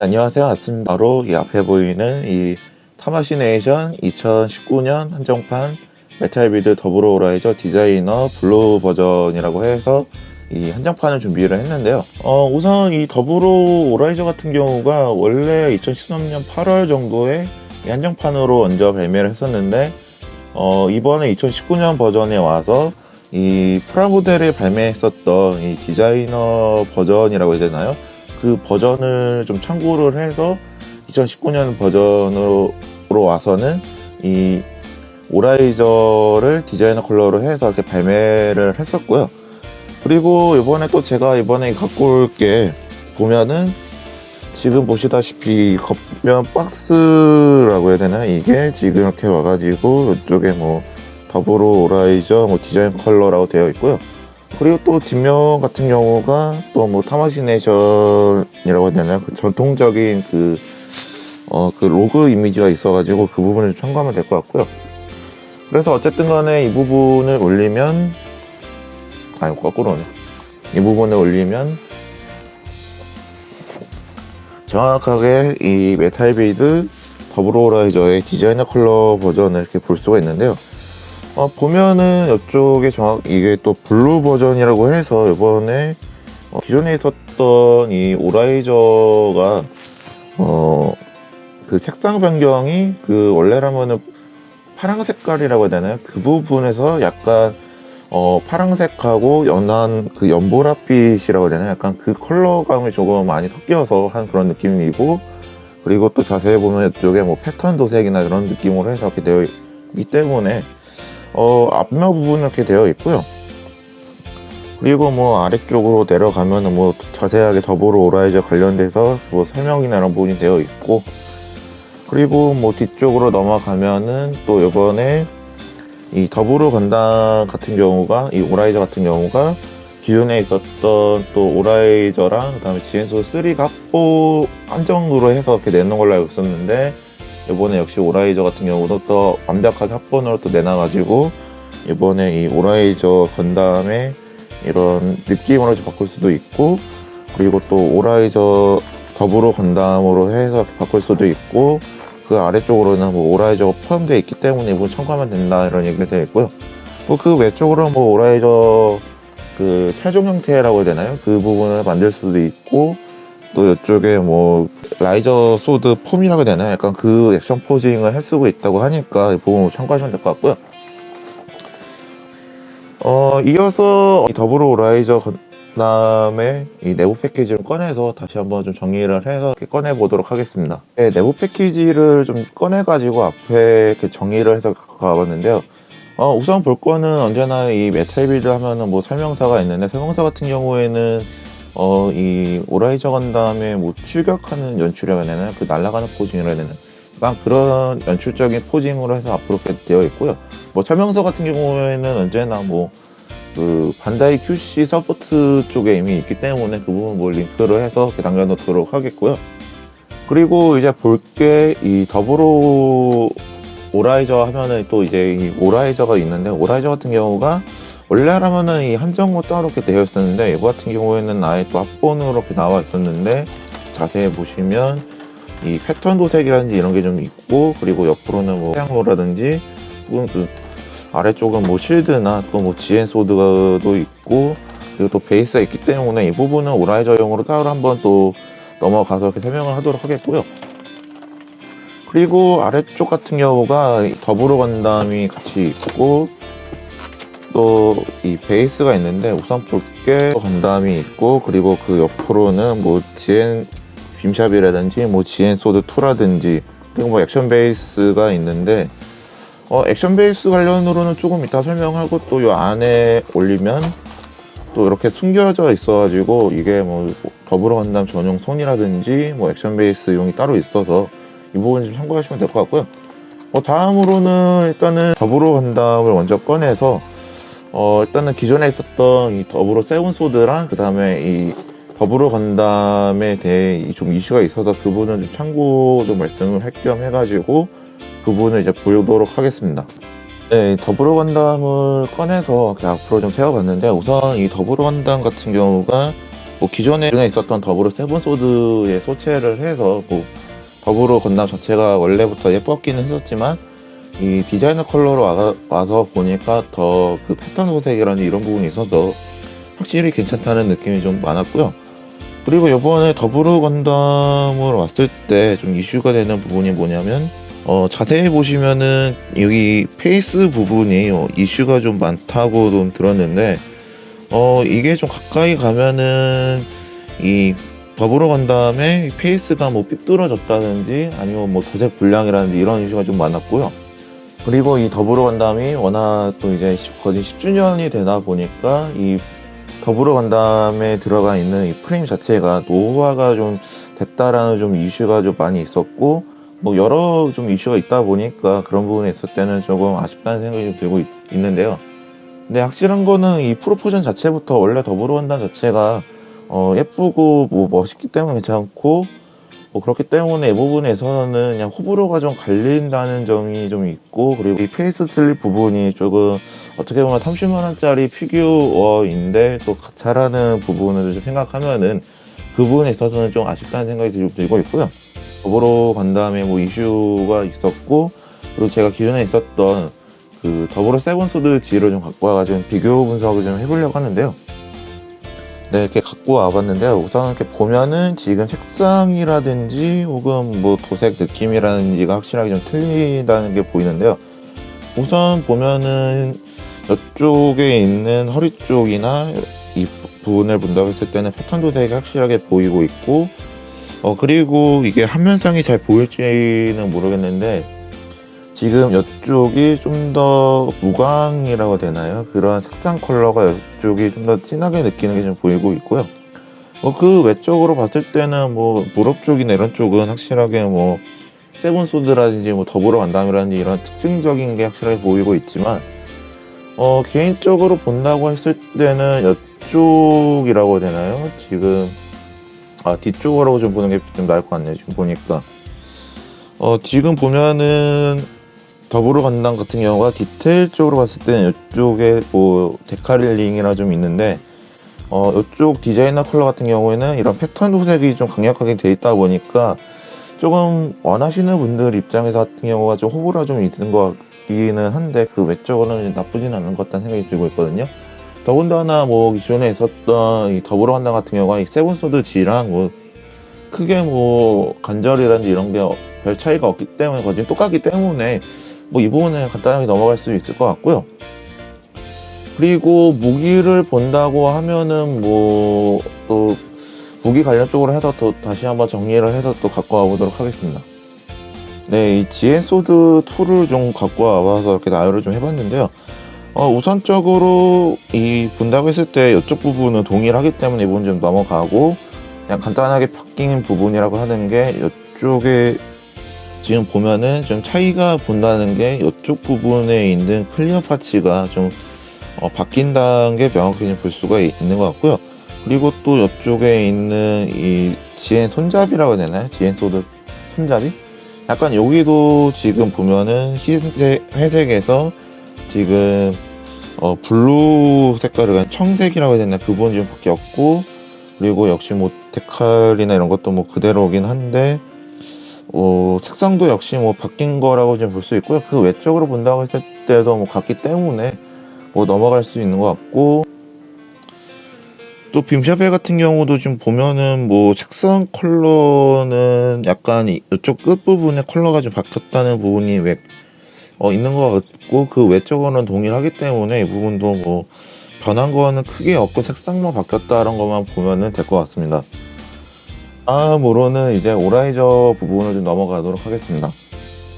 안녕하세요. 아침입니다. 바로 이 앞에 보이는 이 타마시네이션 2019년 한정판 메탈 빌드 더블 오라이저 디자이너 블루 버전이라고 해서 이 한정판을 준비를 했는데요. 우선 이 더블 오라이저 같은 경우가 원래 2013년 8월 정도에 이 한정판으로 먼저 발매를 했었는데 이번에 2019년 버전에 와서 이 프라모델을 발매했었던 이 디자이너 버전이라고 해야 되나요? 그 버전을 좀 참고를 해서 2019년 버전으로 와서는 이 오라이저를 디자이너 컬러로 해서 이렇게 발매를 했었고요. 그리고 이번에 또 제가 갖고 올 게 보면은 지금 보시다시피 겉면 박스라고 해야 되나, 이게 지금 이렇게 와가지고 이쪽에 뭐 더블 오라이저 뭐 디자인 컬러라고 되어 있고요. 그리고 또 뒷면 같은 경우가 또 뭐 타마시네이션이라고 해야 되나요? 그 전통적인 그 로그 이미지가 있어가지고 그 부분을 참고하면 될 것 같고요. 그래서 어쨌든 간에 이 부분을 올리면, 거꾸로 오네. 이 부분을 올리면 정확하게 이 메탈 빌드 더블 오라이저의 디자이너 컬러 버전을 이렇게 볼 수가 있는데요. 보면은 이쪽에 이게 또 블루 버전이라고 해서 이번에 기존에 있었던 이 오라이저가 그 색상 변경이 그 원래라면은 파랑 색깔이라고 해야 되나요? 그 부분에서 약간 파랑색하고 연한 그 연보라빛이라고 해야 되나요? 약간 그 컬러감이 조금 많이 섞여서 한 그런 느낌이고, 그리고 또 자세히 보면 이쪽에 뭐 패턴 도색이나 이런 느낌으로 해서 이렇게 되어 있기 때문에 앞면 부분 이렇게 되어 있고요. 그리고 뭐 아래쪽으로 내려가면은 뭐 자세하게 더블 오라이저 관련돼서 뭐 설명이나 이런 부분이 되어 있고, 그리고 뭐 뒤쪽으로 넘어가면은 또 이번에 이 더블 건담 같은 경우가, 이 오라이저 같은 경우가 기존에 있었던 또 오라이저랑 그 다음에 GN-SOD 3가 합보 한정으로 해서 이렇게 내는 걸로 알고 있었는데, 이번에 역시 오라이저 같은 경우도 또 완벽하게 합본으로 또 내놔가지고 이번에 이 오라이저 건담의 이런 느낌으로 바꿀 수도 있고, 그리고 또 오라이저 더불어 건담으로 해서 바꿀 수도 있고, 그 아래쪽으로는 뭐 오라이저가 포함되어 있기 때문에 이분 참고하면 된다 이런 얘기가 되어 있고요. 또 그 외쪽으로 뭐 오라이저 그 최종 형태라고 해야 되나요? 그 부분을 만들 수도 있고, 또 이쪽에 뭐 라이저 소드 폼이라고 해야 되나요? 약간 그 액션 포징을 할 수가 있다고 하니까 이 부분 참고하시면 될 것 같고요. 이어서 이 더블 오라이저 건담의 이 내부 패키지를 꺼내서 다시 한번 좀 정리를 해서 이렇게 꺼내 보도록 하겠습니다. 네, 내부 패키지를 좀 꺼내 가지고 앞에 이렇게 정리를 해서 갖고 와봤는데요. 우선 볼 거는 언제나 이 메탈 빌드 하면은 뭐 설명서가 있는데, 설명서 같은 경우에는 이 오라이저 건담의 뭐 출격하는 연출이라고 해야 되나요? 그 날아가는 포징이라고 해야 되나요? 약간 그런 연출적인 포징으로 해서 앞으로 이렇게 되어 있고요. 뭐 설명서 같은 경우에는 언제나 뭐 그 반다이 QC 서포트 쪽에 이미 있기 때문에 그 부분 뭐 링크를 해서 이렇게 남겨놓도록 하겠고요. 그리고 이제 볼 게 이 더불어 오라이저 하면은 또 이제 이 오라이저가 있는데, 오라이저 같은 경우가 원래라면은 이 한정으로 따로 이렇게 되어 있었는데, 이거 같은 경우에는 아예 또 합본으로 이렇게 나와 있었는데, 자세히 보시면 이 패턴 도색이라든지 이런 게 좀 있고, 그리고 옆으로는 뭐 태양로라든지 혹은 그 아래쪽은 뭐 실드나 또 뭐 GN 소드도 있고, 그리고 또 베이스가 있기 때문에 이 부분은 오라이저용으로 따로 한번 또 넘어가서 이렇게 설명을 하도록 하겠고요. 그리고 아래쪽 같은 경우가 더불어 건담이 같이 있고, 또 이 베이스가 있는데, 우선 볼게 건담이 있고, 그리고 그 옆으로는 뭐 GN 빔샵이라든지 뭐 GN 소드 2라든지, 그리고 뭐 액션 베이스가 있는데, 액션 베이스 관련으로는 조금 이따 설명하고, 또 이 안에 올리면 또 이렇게 숨겨져 있어가지고 이게 뭐 더불어 건담 전용 손이라든지 뭐 액션 베이스용이 따로 있어서 이 부분 좀 참고하시면 될 것 같고요. 다음으로는 일단은 더불어 건담을 먼저 꺼내서 일단은 기존에 있었던 이 더불어 세븐 소드랑 그 다음에 이 더불어 건담에 대해 좀 이슈가 있어서 그 부분은 좀 참고 좀 말씀을 할 겸 해가지고 그 부분을 이제 보도록 하겠습니다. 네, 더불어 건담을 꺼내서 앞으로 좀 세워봤는데, 우선 이 더불어 건담 같은 경우가 뭐 기존에 있었던 더블로 세븐 소드에 소체를 해서 뭐 더블로 건담 자체가 원래부터 예뻤기는 했었지만 이 디자이너 컬러로 와서 보니까 더 그 패턴 호색이라는 이런 부분이 있어서 확실히 괜찮다는 느낌이 좀 많았고요. 그리고 이번에 더블로 건담으로 왔을 때 좀 이슈가 되는 부분이 뭐냐면 자세히 보시면은 여기 페이스 부분이 이슈가 좀 많다고 좀 들었는데 이게 좀 가까이 가면은 이 더불어 간 다음에 페이스가 뭐 삐뚤어졌다든지 아니면 뭐 도색 불량이라든지 이런 이슈가 좀 많았고요. 그리고 이 더불어 간담이 워낙 또 이제 거진 10주년이 되다 보니까 이 더불어 간담에 들어가 있는 이 프레임 자체가 노후화가 좀 됐다라는 좀 이슈가 좀 많이 있었고 뭐 여러 좀 이슈가 있다 보니까 그런 부분에 있을 때는 조금 아쉽다는 생각이 좀 들고 있는데요. 근데 확실한 거는 이 프로포전 자체부터 원래 더불어 간담 자체가 예쁘고 뭐 멋있기 때문에 괜찮고 뭐 그렇기 때문에 이 부분에서는 그냥 호불호가 좀 갈린다는 점이 좀 있고 그리고 이 페이스 슬립 부분이 조금 어떻게 보면 30만원짜리 피규어인데 또 잘하는 부분을 좀 생각하면은 그 부분에 있어서는 좀 아쉽다는 생각이 들고 있고요. 더불어 간 다음에 뭐 이슈가 있었고 그리고 제가 기존에 있었던 그 더불어 세븐 소드 G를 좀 갖고 와가지고 비교 분석을 좀 해보려고 하는데요. 네, 이렇게 갖고 와봤는데요. 우선 이렇게 보면은 지금 색상이라든지 혹은 뭐 도색 느낌이라든지가 확실하게 좀 틀리다는 게 보이는데요. 우선 보면은 이쪽에 있는 허리 쪽이나 이 부분을 본다고 했을 때는 패턴 도색이 확실하게 보이고 있고 그리고 이게 화면상이 잘 보일지는 모르겠는데 지금 이쪽이 좀 더 무광이라고 해야 되나요? 그런 색상 컬러가 이쪽이 좀 더 진하게 느끼는 게 좀 보이고 있고요. 그 외적으로 봤을 때는 뭐 무릎 쪽이나 이런 쪽은 확실하게 뭐 세븐 소드라든지 뭐 더불어 간담이라든지 이런 특징적인 게 확실하게 보이고 있지만 개인적으로 본다고 했을 때는 이쪽이라고 해야 되나요? 지금 뒤쪽으로 좀 보는 게 좀 나을 것 같네요. 지금 보니까 지금 보면은 더불어 간담 같은 경우가 디테일적으로 봤을 때는 이쪽에 뭐 데카릴링이라 좀 있는데 이쪽 디자이너 컬러 같은 경우에는 이런 패턴 도색이 좀 강력하게 돼 있다 보니까 조금 원하시는 분들 입장에서 같은 경우가 좀 호불호가 좀 있는 것 같기는 한데 그 외적으로는 나쁘진 않은 것 같다는 생각이 들고 있거든요. 더군다나 뭐 기존에 있었던 이 더불어 간담 같은 경우가 이 세븐소드 G랑 뭐 크게 뭐 관절이라든지 이런 게 별 차이가 없기 때문에 거진 똑같기 때문에 뭐 이 부분은 간단하게 넘어갈 수 있을 것 같고요. 그리고 무기를 본다고 하면은 뭐 또 무기 관련 쪽으로 해서 또 다시 한번 정리를 해서 또 갖고 와보도록 하겠습니다. 네, 이 GN 소드 2를 좀 갖고 와서 이렇게 나열을 좀 해봤는데요. 우선적으로 이 본다고 했을 때 이쪽 부분은 동일하기 때문에 이 부분 좀 넘어가고 그냥 간단하게 바뀐 부분이라고 하는 게 이쪽에 지금 보면은 좀 차이가 본다는 게 이쪽 부분에 있는 클리어 파츠가 좀 바뀐다는 게 명확히 볼 수가 있는 것 같고요. 그리고 또 이쪽에 있는 이 GN 손잡이라고 해야 되나요? GN 소드 손잡이? 약간 여기도 지금 보면은 회색에서 지금 블루 색깔을 청색이라고 해야 되나 그 부분이 좀 바뀌었고 그리고 역시 뭐 데칼이나 이런 것도 뭐 그대로긴 한데 색상도 역시 뭐 바뀐 거라고 좀 볼 수 있고요. 그 외적으로 본다고 했을 때도 뭐 같기 때문에 뭐 넘어갈 수 있는 것 같고 또 빔샤벨 같은 경우도 지금 보면은 뭐 색상 컬러는 약간 이쪽 끝부분에 컬러가 좀 바뀌었다는 부분이 있는 것 같고 그 외적으로는 동일하기 때문에 이 부분도 뭐 변한 거는 크게 없고 색상만 바뀌었다는 것만 보면은 될 것 같습니다. 다음으로는 이제 오라이저 부분을 좀 넘어가도록 하겠습니다.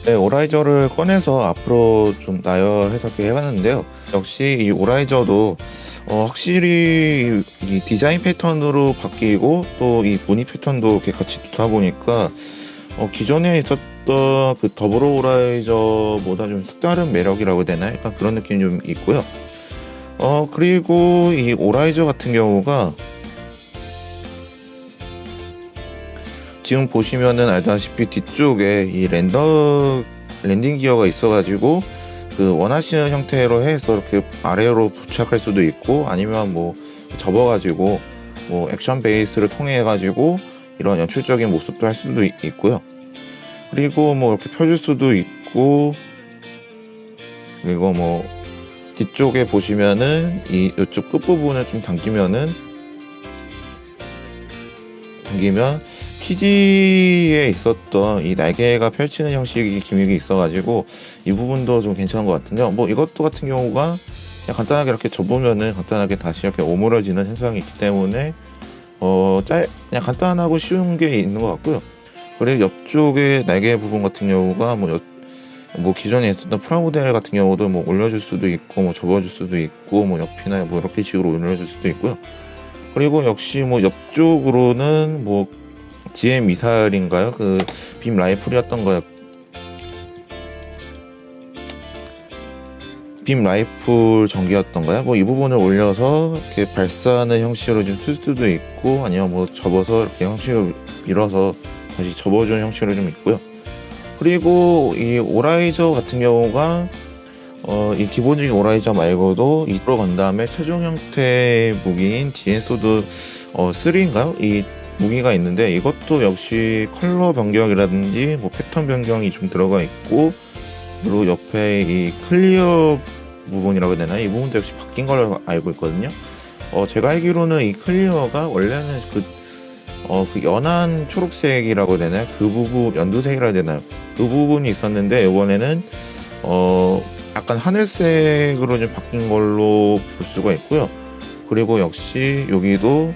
네, 오라이저를 꺼내서 앞으로 좀 나열해서 이렇게 해봤는데요. 역시 이 오라이저도 확실히 이 디자인 패턴으로 바뀌고 또 이 무늬 패턴도 이렇게 같이 좋다 보니까 기존에 있었던 그 더블 오라이저보다 좀 색다른 매력이라고 해야 되나요? 약간 그런 느낌이 좀 있고요. 그리고 이 오라이저 같은 경우가 지금 보시면은 알다시피 뒤쪽에 이 랜딩 기어가 있어가지고 그 원하시는 형태로 해서 이렇게 아래로 부착할 수도 있고 아니면 뭐 접어가지고 뭐 액션 베이스를 통해 가지고 이런 연출적인 모습도 할 수도 있고요. 그리고 뭐 이렇게 펴줄 수도 있고, 그리고 뭐 뒤쪽에 보시면은 이쪽 끝부분을 좀 당기면 키지에 있었던 이 날개가 펼치는 형식의 기믹이 있어가지고 이 부분도 좀 괜찮은 것 같은데요. 뭐 이것도 같은 경우가 그냥 간단하게 이렇게 접으면은 간단하게 다시 이렇게 오므려지는 현상이 있기 때문에 그냥 간단하고 쉬운 게 있는 것 같고요. 그리고 옆쪽에 날개 부분 같은 경우가 뭐 기존에 있었던 프라모델 같은 경우도 뭐 올려줄 수도 있고 뭐 접어줄 수도 있고 뭐 옆이나 뭐 이렇게 식으로 올려줄 수도 있고요. 그리고 역시 뭐 옆쪽으로는 뭐 GM 미사일인가요? 그 빔 라이플이었던 거요. 빔 라이플 전기였던가요? 뭐 이 부분을 올려서 이렇게 발사하는 형식으로 좀 쓸 수도 있고, 아니면 뭐 접어서 이렇게 형식을 밀어서 다시 접어주는 형식으로 좀 있고요. 그리고 이 오라이저 같은 경우가 이 기본적인 오라이저 말고도 이로 간 다음에 최종 형태의 무기인 GN소드 3인가요? 이 무기가 있는데 이것도 역시 컬러 변경이라든지 뭐 패턴 변경이 좀 들어가 있고, 그리고 옆에 이 클리어 부분이라고 해야 되나? 이 부분도 역시 바뀐 걸로 알고 있거든요. 제가 알기로는 이 클리어가 원래는 그 연한 초록색이라고 해야 되나요? 그 부분, 연두색이라고 해야 되나요? 그 부분이 있었는데 이번에는 약간 하늘색으로 좀 바뀐 걸로 볼 수가 있고요. 그리고 역시 여기도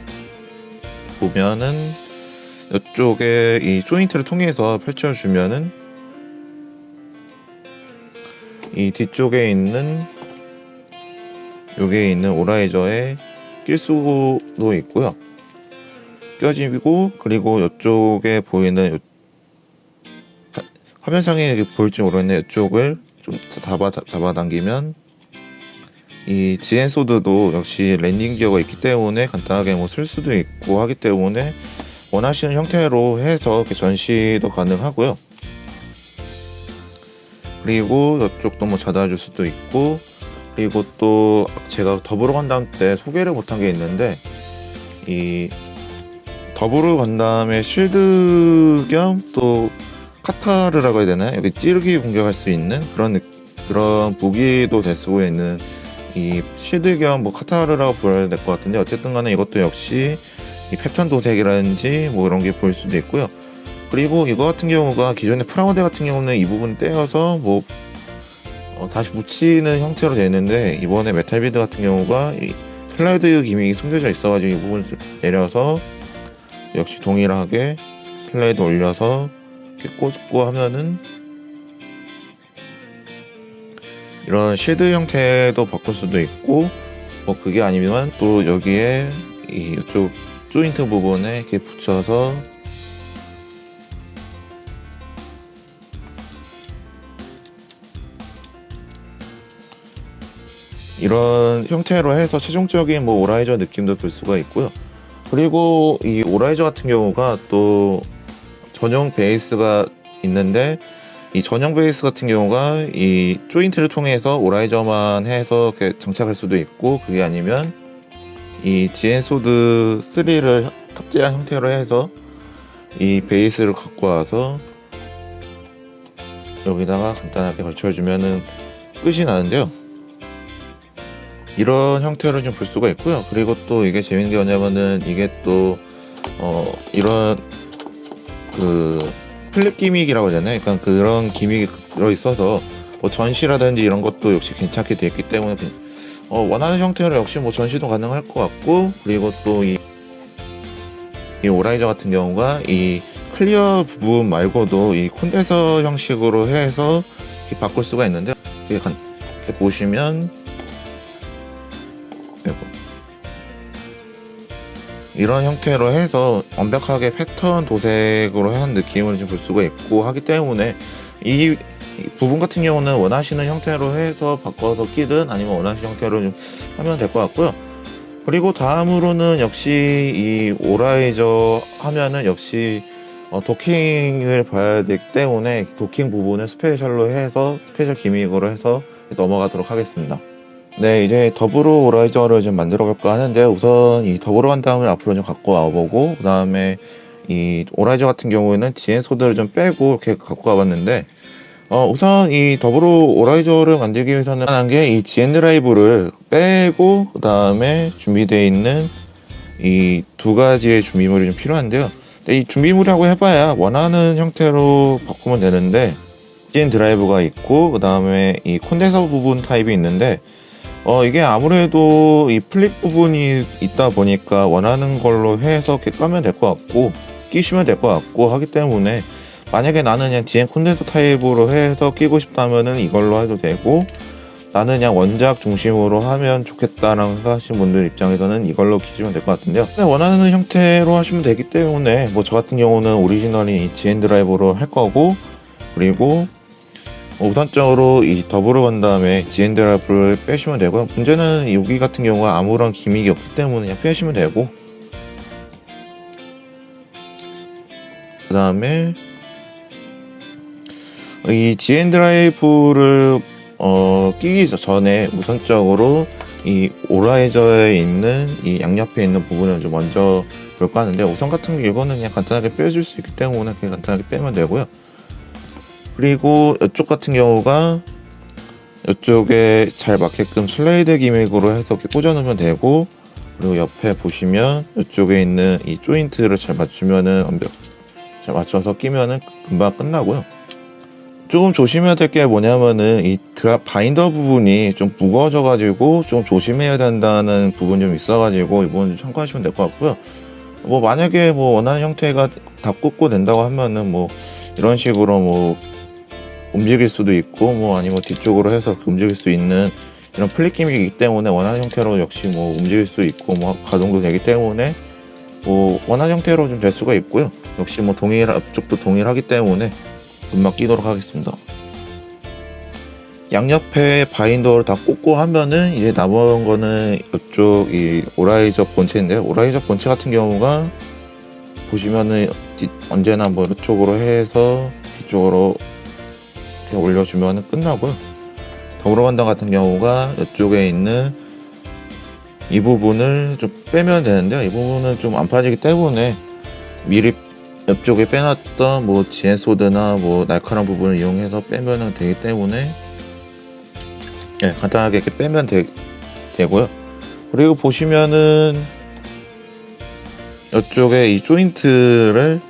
보면은 이쪽에 이 조인트를 통해서 펼쳐주면은 이 뒤쪽에 있는 여기에 있는 오라이저에 낄 수도 있고요. 껴지고, 그리고 이쪽에 보이는 화면상에 보일지 모르겠는데 이쪽을 좀 잡아당기면 이 GN소드도 역시 랜딩 기어가 있기 때문에 간단하게 뭐 쓸 수도 있고 하기 때문에 원하시는 형태로 해서 이렇게 전시도 가능하고요. 그리고 이쪽도 뭐 닫아줄 수도 있고, 그리고 또 제가 더불어 간다음 때 소개를 못한 게 있는데, 이 더불어 간다음에 쉴드 겸 또 카타르라고 해야 되나요? 여기 찌르기 공격할 수 있는 그런 무기도 될 수 있는 이 쉴드 겸 뭐 카타르라고 보여야 될 것 같은데, 어쨌든 간에 이것도 역시 이 패턴 도색이라든지 뭐 이런 게 보일 수도 있고요. 그리고 이거 같은 경우가 기존의 프라모델 같은 경우는 이 부분 떼어서 뭐 다시 붙이는 형태로 되어 있는데, 이번에 메탈비드 같은 경우가 이 슬라이드 기믹이 숨겨져 있어가지고 이 부분을 내려서 역시 동일하게 슬라이드 올려서 이렇게 꽂고 하면은 이런 쉴드 형태도 바꿀 수도 있고, 뭐 그게 아니면 또 여기에 이쪽 조인트 부분에 이렇게 붙여서 이런 형태로 해서 최종적인 뭐 오라이저 느낌도 들 수가 있고요. 그리고 이 오라이저 같은 경우가 또 전용 베이스가 있는데, 이 전용 베이스 같은 경우가 이 조인트를 통해서 오라이저만 해서 이렇게 장착할 수도 있고, 그게 아니면 이 GN소드 3를 탑재한 형태로 해서 이 베이스를 갖고 와서 여기다가 간단하게 걸쳐주면은 끝이 나는데요. 이런 형태로 좀 볼 수가 있고요. 그리고 또 이게 재밌는 게 뭐냐면은 이게 또 이런 그 플랫 기믹이라고 하잖아요. 그러니까 그런 기믹이 들어있어서 뭐 전시라든지 이런 것도 역시 괜찮게 되어 있기 때문에 원하는 형태로 역시 뭐 전시도 가능할 것 같고, 그리고 또 이 오라이저 같은 경우가 이 클리어 부분 말고도 이 콘덴서 형식으로 해서 이렇게 바꿀 수가 있는데, 이렇게 보시면 이런 형태로 해서 완벽하게 패턴 도색으로 한 느낌을 좀 볼 수가 있고 하기 때문에 이 부분 같은 경우는 원하시는 형태로 해서 바꿔서 끼든 아니면 원하시는 형태로 좀 하면 될 것 같고요. 그리고 다음으로는 역시 이 오라이저 하면은 역시 도킹을 봐야 되기 때문에 도킹 부분을 스페셜로 해서 스페셜 기믹으로 해서 넘어가도록 하겠습니다. 네, 이제 더불어 오라이저를 좀 만들어 볼까 하는데, 우선 이 더불어 간다음을 앞으로 좀 갖고 와보고, 그 다음에 이 오라이저 같은 경우에는 지엔 소드를 좀 빼고 이렇게 갖고 와봤는데, 우선 이 더불어 오라이저를 만들기 위해서는 한 게 이 지엔 드라이브를 빼고, 그 다음에 준비되어 있는 이 두 가지의 준비물이 좀 필요한데요. 근데 이 준비물이라고 해봐야 원하는 형태로 바꾸면 되는데, 지엔 드라이브가 있고, 그 다음에 이 콘덴서 부분 타입이 있는데, 이게 아무래도 이 플립 부분이 있다 보니까 원하는 걸로 해서 이렇게 까면 될 것 같고, 끼시면 될 것 같고 하기 때문에, 만약에 나는 그냥 GM 콘덴서 타입으로 해서 끼고 싶다면은 이걸로 해도 되고, 나는 그냥 원작 중심으로 하면 좋겠다라고 생각하시는 분들 입장에서는 이걸로 끼시면 될 것 같은데요. 원하는 형태로 하시면 되기 때문에, 뭐 저 같은 경우는 오리지널이 GN 드라이브로 할 거고, 그리고 우선적으로 이 더불어 간 다음에 GN 드라이브를 빼시면 되고요. 문제는 여기 같은 경우가 아무런 기믹이 없기 때문에 그냥 빼시면 되고, 그 다음에 이 GN 드라이브를 끼기 전에 우선적으로 이 오라이저에 있는 이 양옆에 있는 부분을 좀 먼저 볼까 하는데, 우선 같은 경우 이거는 그냥 간단하게 빼줄 수 있기 때문에 그냥 간단하게 빼면 되고요. 그리고 이쪽 같은 경우가 이쪽에 잘 맞게끔 슬라이드 기믹으로 해서 이렇게 꽂아 놓으면 되고, 그리고 옆에 보시면 이쪽에 있는 이 조인트를 잘 맞추면은 잘 맞춰서 끼면은 금방 끝나고요. 조금 조심해야 될 게 뭐냐면은 이 바인더 부분이 좀 무거워져 가지고 좀 조심해야 된다는 부분이 좀 있어 가지고 이 부분 좀 참고하시면 될 것 같고요. 뭐 만약에 뭐 원하는 형태가 다 꽂고 된다고 하면은 뭐 이런 식으로 뭐 움직일 수도 있고, 뭐 아니면 뒤쪽으로 해서 움직일 수 있는 이런 플립 기믹이기 때문에 원하는 형태로 역시 뭐 움직일 수 있고 뭐 가동도 되기 때문에 뭐 원하는 형태로 좀 될 수가 있고요. 역시 뭐 앞쪽도 동일하기 때문에 금방 끼도록 하겠습니다. 양옆에 바인더를 다 꽂고 하면은 이제 남은 거는 이쪽 이 오라이저 본체인데요. 오라이저 본체 같은 경우가 보시면은 언제나 뭐 이쪽으로 해서 뒤쪽으로 이렇게 올려주면 끝나고요. 더불어 간다 같은 경우가 이쪽에 있는 이 부분을 좀 빼면 되는데요. 이 부분은 좀 안 빠지기 때문에 미리 옆쪽에 빼놨던 뭐 지엔 소드나 뭐 날카로운 부분을 이용해서 빼면 되기 때문에, 네, 간단하게 이렇게 빼면 되고요. 그리고 보시면은 이쪽에 이 조인트를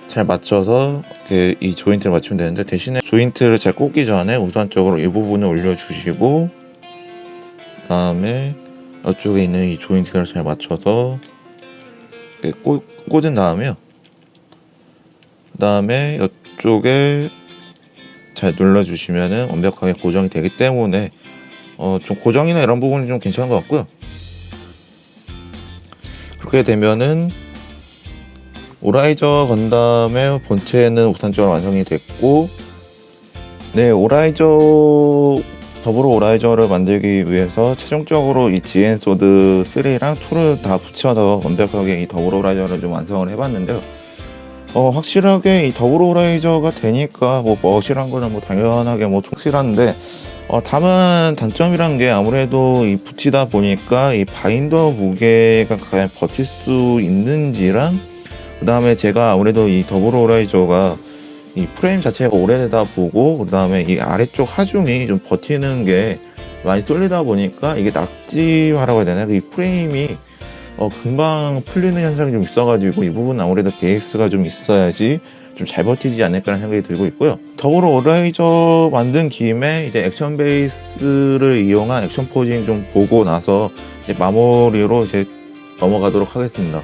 잘 맞춰서 이렇게 이 조인트를 맞추면 되는데, 대신에 조인트를 잘 꽂기 전에 우선적으로 이 부분을 올려주시고, 그 다음에 이쪽에 있는 이 조인트를 잘 맞춰서 이렇게 꽂은 다음에요. 그 다음에 이쪽에 잘 눌러주시면은 완벽하게 고정이 되기 때문에 좀 고정이나 이런 부분이 좀 괜찮은 것 같고요. 그렇게 되면은 오라이저 건담의 본체는 우선적으로 완성이 됐고, 네, 더불어 오라이저를 만들기 위해서 최종적으로 이 GN 소드 3랑 2를 다 붙여서 완벽하게 이 더불어 오라이저를 좀 완성을 해봤는데요. 확실하게 이 더블 오라이저가 되니까 뭐 멋이란 거는 뭐 당연하게 뭐 확실한데, 다만 단점이란 게 아무래도 이 붙이다 보니까 이 바인더 무게가 과연 버틸 수 있는지랑, 그 다음에 제가 아무래도 이 더블 오라이저가 이 프레임 자체가 오래되다 보고, 그 다음에 이 아래쪽 하중이 좀 버티는 게 많이 쏠리다 보니까 이게 낙지화라고 해야 되나, 이 프레임이 금방 풀리는 현상이 좀 있어가지고 이 부분은 아무래도 베이스가 좀 있어야지 좀 잘 버티지 않을까라는 생각이 들고 있고요. 더불어 오라이저 만든 김에 이제 액션 베이스를 이용한 액션 포징 좀 보고 나서 이제 마무리로 이제 넘어가도록 하겠습니다.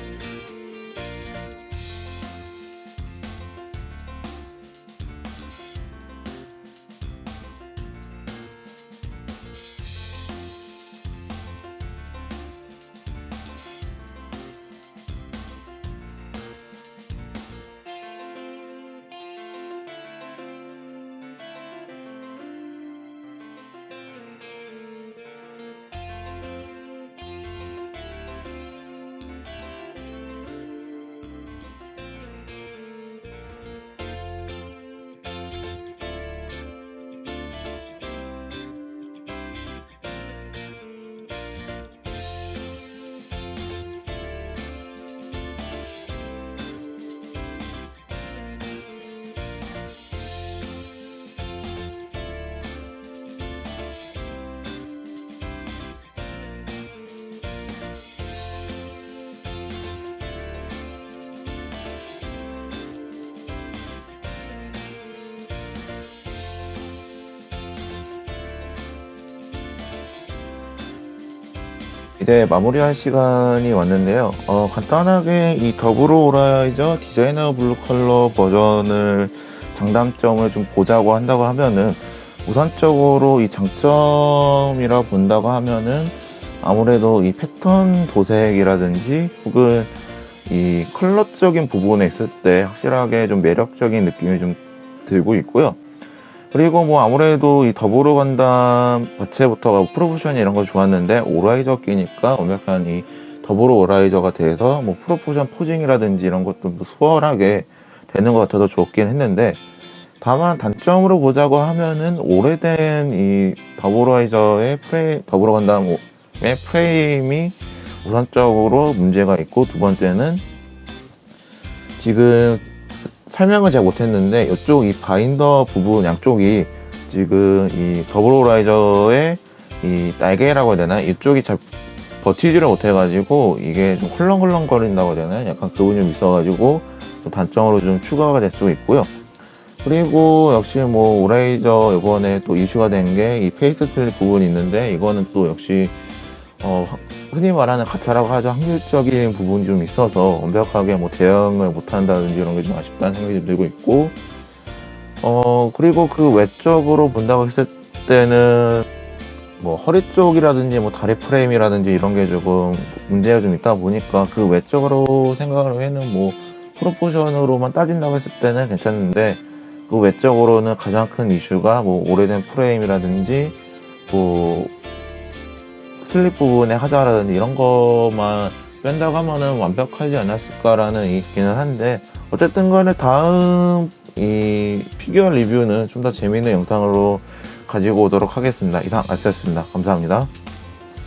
이제 마무리할 시간이 왔는데요. 간단하게 이 더블 호라이저 디자이너 블루 컬러 버전을 장단점을 좀 보자고 한다고 하면은, 우선적으로 이 장점이라 본다고 하면은 아무래도 이 패턴 도색이라든지 혹은 이 컬러적인 부분에 있을 때 확실하게 좀 매력적인 느낌이 좀 들고 있고요. 그리고 뭐 아무래도 이 더불어 간담 자체부터가 프로포션이 이런 거 좋았는데, 오라이저 끼니까 완벽한 이 더불어 오라이저가 돼서 뭐 프로포션 포징이라든지 이런 것도 뭐 수월하게 되는 것 같아서 좋긴 했는데, 다만 단점으로 보자고 하면은 오래된 이 더블라이저의 더불어 간담의 프레임이 우선적으로 문제가 있고, 두 번째는 지금 설명을 잘 못했는데, 이쪽 이 바인더 부분 양쪽이 지금 이 더블 호라이저의 이 날개라고 해야 되나, 이쪽이 잘 버티지를 못해가지고 이게 좀 헐렁헐렁 거린다고 해야 되나, 약간 그 부분이 좀 있어가지고 좀 단점으로 좀 추가가 될 수 있고요. 그리고 역시 뭐 오라이저 이번에 또 이슈가 된 게 이 페이스 슬립 부분이 있는데, 이거는 또 역시 흔히 말하는 가차라고 하죠. 확률적인 부분이 좀 있어서 완벽하게 뭐 대응을 못한다든지 이런 게 좀 아쉽다는 생각이 들고 있고, 그리고 그 외적으로 본다고 했을 때는 뭐 허리 쪽이라든지 뭐 다리 프레임이라든지 이런 게 조금 문제가 좀 있다 보니까, 그 외적으로 생각을 해는 뭐 프로포션으로만 따진다고 했을 때는 괜찮은데, 그 외적으로는 가장 큰 이슈가 뭐 오래된 프레임이라든지 뭐 슬립 부분의 하자라든지 이런 것만 뺀다고 하면은 완벽하지 않았을까라는 의견이기는 한데, 어쨌든 간에 다음 이 피규어 리뷰는 좀 더 재미있는 영상으로 가지고 오도록 하겠습니다. 이상 아스였습니다. 감사합니다.